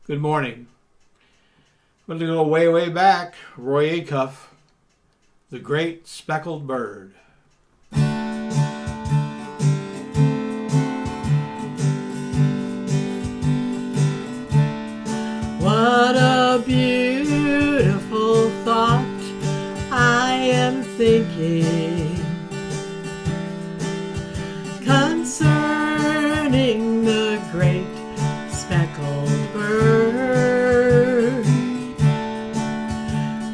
Good morning. I'm going to go way, way back. Roy Acuff, The Great Speckled Bird. What a beautiful thought I am thinking concerning the great speckled bird.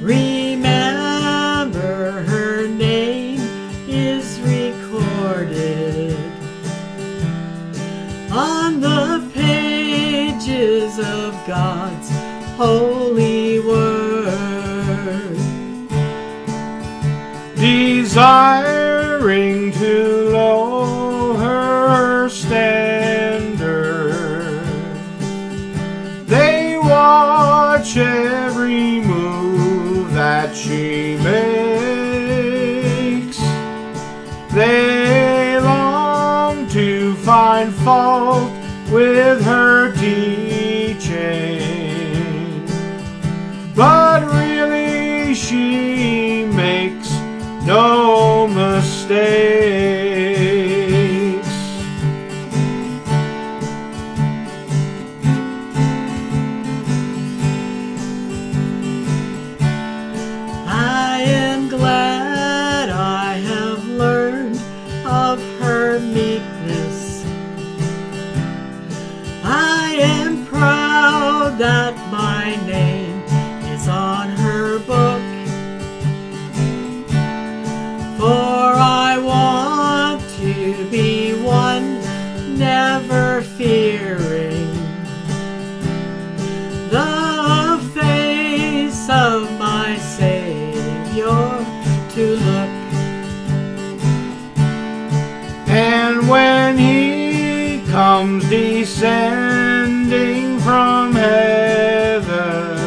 Remember, her name is recorded on the pages of God's holy word. Desiring to lower her standard, they watch every move that she makes. They long to find fault with her teaching, but really she makes no mistakes. I am glad I have learned of her meekness. I am proud that my name is on her book, for I want to be one never fearing the face of my Savior to look. And when he comes descending from heaven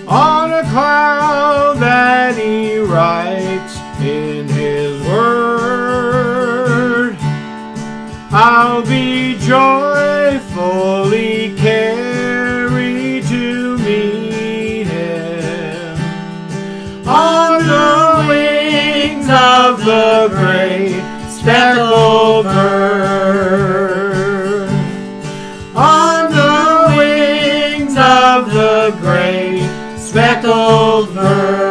on a cloud that he writes in his word, I'll be joyfully carried to meet him on the wings of the great speckled bird. On the wings of the great speckled bird.